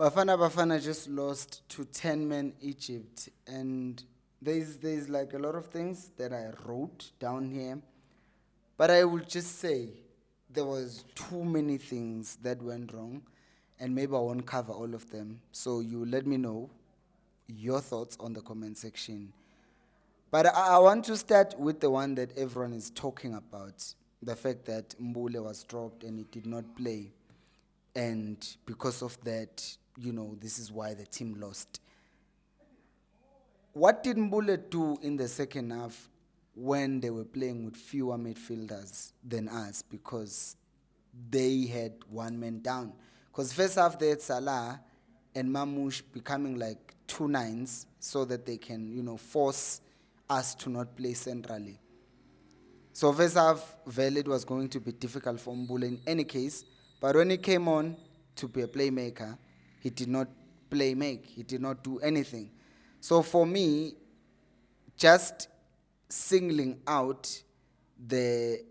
Bafana just lost to 10-man Egypt, and there's like a lot of things that I wrote down here, but I will just say there was too many things that went wrong, and maybe I won't cover all of them. So you let me know your thoughts on the comment section. But I want to start with the one that everyone is talking about, the fact that Mbule was dropped and he did not play. And because of that, this is why the team lost. What did Mbule do in the second half when they were playing with fewer midfielders than us? Because they had one man down. Because first half they had Salah and Mamouche becoming like 2 9s so that they can, force us to not play centrally. So first half, it was going to be difficult for Mbule in any case. But when he came on to be a playmaker, he did not make. He did not do anything. So for me, just singling out the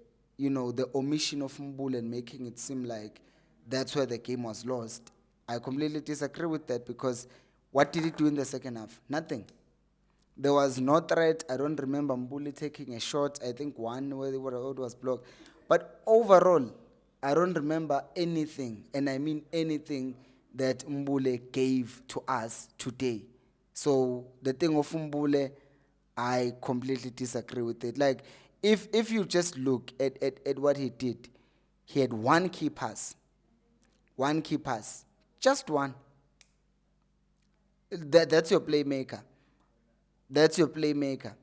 omission of Mbule and making it seem like that's where the game was lost, I completely disagree with that, because what did he do in the second half? Nothing. There was no threat. I don't remember Mbule taking a shot. I think one where it was blocked. But overall, I don't remember anything, and I mean anything, that Mbule gave to us today. So the thing of Mbule, I completely disagree with it. Like, if you just look at what he did, he had one key pass. One key pass. Just one. That's your playmaker. That's your playmaker.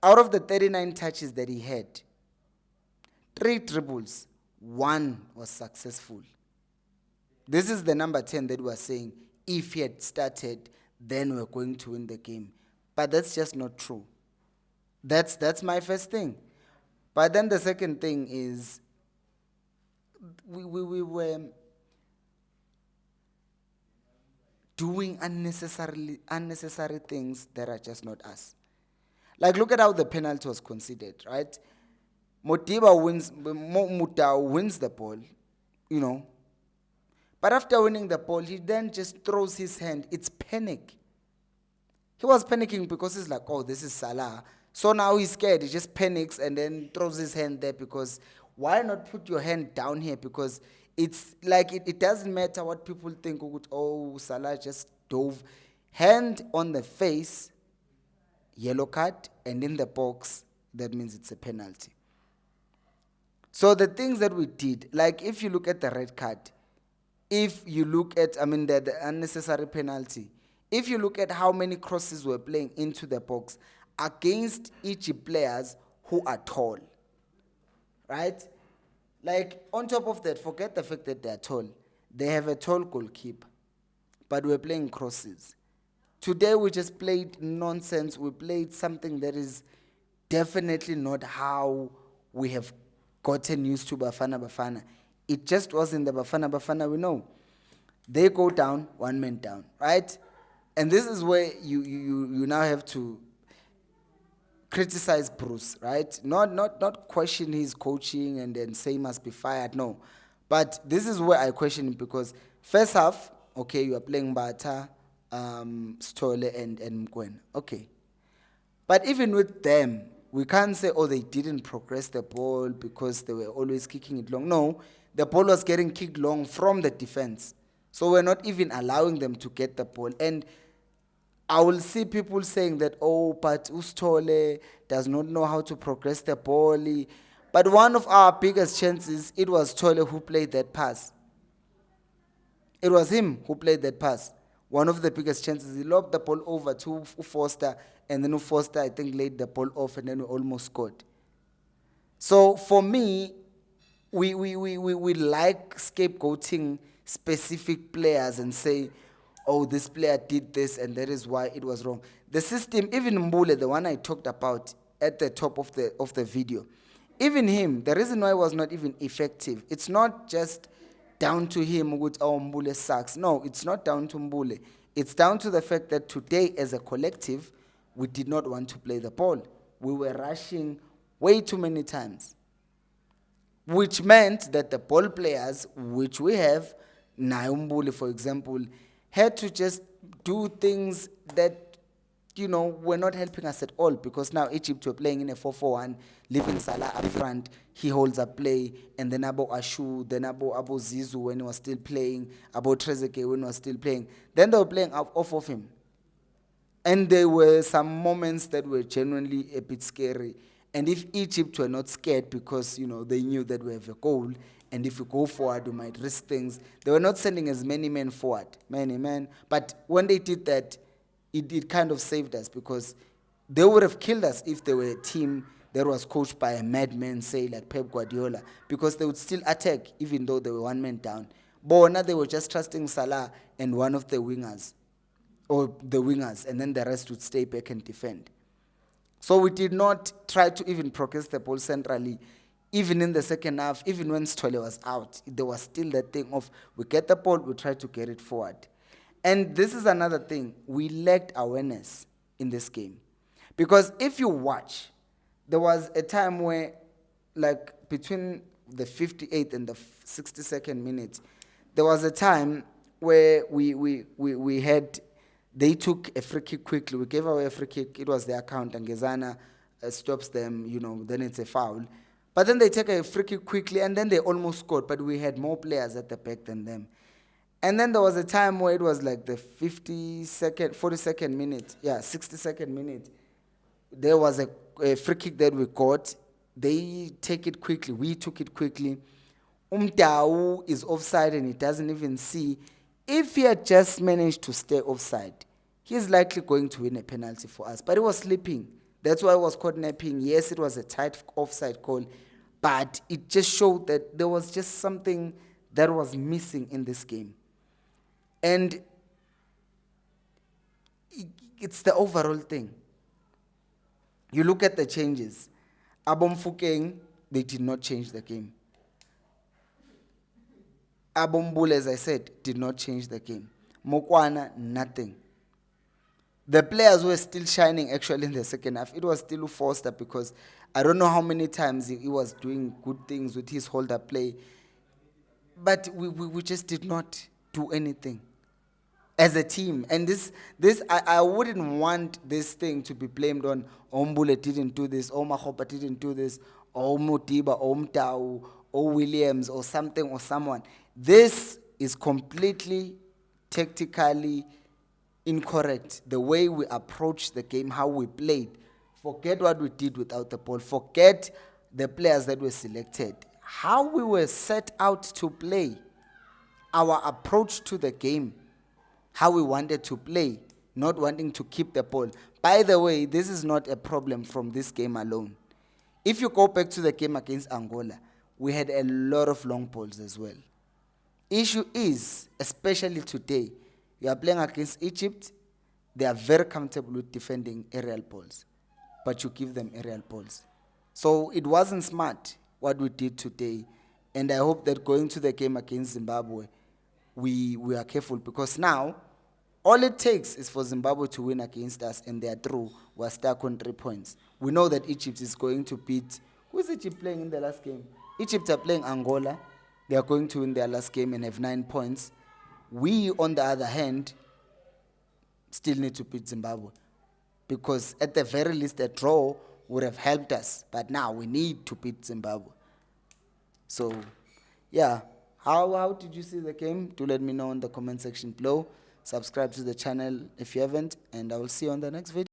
Out of the 39 touches that he had, 3 dribbles, 1 was successful. This is the number 10 that we're saying. If he had started, then we're going to win the game. But that's just not true. That's my first thing. But then the second thing is, we were doing unnecessary things that are just not us. Like, look at how the penalty was conceded, right? Mutau wins the ball, But after winning the ball, he then just throws his hand. It's panic. He was panicking because he's like, oh, this is Salah. So now he's scared. He just panics and then throws his hand there, because why not put your hand down here? Because it's like it doesn't matter what people think. Oh, Salah just dove. Hand on the face, yellow card, and in the box, that means it's a penalty. So the things that we did, like if you look at the red card, if you look at, the unnecessary penalty, if you look at how many crosses were playing into the box against Egypt players who are tall, right? Like, on top of that, forget the fact that they are tall. They have a tall goalkeeper, but we're playing crosses. Today we just played nonsense. We played something that is definitely not how we have gotten used to Bafana. It just wasn't the Bafana we know. They go down, one man down, right? And this is where you now have to criticize Bruce, right? Not question his coaching and then say he must be fired, no. But this is where I question him, because first half, okay, you are playing Bata, Stole and Mkwen, okay. But even with them, we can't say, oh, they didn't progress the ball because they were always kicking it long. No, the ball was getting kicked long from the defense. So we're not even allowing them to get the ball. And I will see people saying that, oh, but Ustole does not know how to progress the ball. But one of our biggest chances, it was Tole who played that pass. It was him who played that pass. One of the biggest chances, he lobbed the ball over to Foster, and then Foster, I think, laid the ball off, and then we almost scored. So for me, we like scapegoating specific players and say, oh, this player did this and that is why it was wrong. The system, even Mbule, the one I talked about at the top of the video, even him, the reason why it was not even effective, it's not just down to him with, oh, Mbule sucks. No, it's not down to Mbule. It's down to the fact that today, as a collective, we did not want to play the ball. We were rushing way too many times, which meant that the ball players, which we have, Mbule, for example, had to just do things that, were not helping us at all, because now Egypt were playing in a 4-4-1, leaving Salah up front. He holds up play, and then Abo Ashu, then Abo Zizu when he was still playing, Abo Trezeguet when he was still playing. Then they were playing off of him. And there were some moments that were genuinely a bit scary. And if Egypt were not scared, because they knew that we have a goal, and if we go forward, we might risk things. They were not sending as many men forward, many men. But when they did that, it kind of saved us, because they would have killed us if they were a team that was coached by a madman, say like Pep Guardiola, because they would still attack even though they were one man down. But now they were just trusting Salah and one of the wingers, and then the rest would stay back and defend. So we did not try to even progress the ball centrally. Even in the second half, even when Stole was out, there was still that thing of, we get the ball, we try to get it forward. And this is another thing. We lacked awareness in this game. Because if you watch, there was a time where, like between the 58th and the 62nd minute, there was a time where we had, they took a free kick quickly. We gave away a free kick. It was their account, and Gezana stops them, then it's a foul. But then they take a free kick quickly, and then they almost scored, but we had more players at the back than them. And then there was a time where it was like the 42nd minute, 62nd minute. There was a free kick that we got. They take it quickly. We took it quickly. Umtau is offside and he doesn't even see. If he had just managed to stay offside, he's likely going to win a penalty for us. But he was sleeping. That's why he was caught napping. Yes, it was a tight offside call, but it just showed that there was just something that was missing in this game. And it's the overall thing. You look at the changes. Abomfukeng, they did not change the game. Abombule, as I said, did not change the game. Mokwana, nothing. The players were still shining actually in the second half. It was still Forster, because I don't know how many times he was doing good things with his hold-up play. But we just did not do anything as a team. And this I wouldn't want this thing to be blamed on Ombule didn't do this, or Mahopa didn't do this, or Motiba, or Mtau, or Williams, or something, or someone. This is completely tactically incorrect. The way we approach the game, how we played. Forget what we did without the ball. Forget the players that were selected. How we were set out to play. Our approach to the game. How we wanted to play. Not wanting to keep the ball. By the way, this is not a problem from this game alone. If you go back to the game against Angola, we had a lot of long balls as well. Issue is, especially today, you are playing against Egypt. They are very comfortable with defending aerial balls, but you give them aerial balls. So it wasn't smart what we did today, and I hope that going to the game against Zimbabwe, we are careful, because now all it takes is for Zimbabwe to win against us, and they are through. We're stuck on 3 points. We know that Egypt is going to beat. Who is Egypt playing in the last game? Egypt are playing Angola. They are going to win their last game and have 9 points. We, on the other hand, still need to beat Zimbabwe, because at the very least a draw would have helped us. But now we need to beat Zimbabwe. So, yeah. How did you see the game? Do let me know in the comment section below. Subscribe to the channel if you haven't, and I will see you on the next video.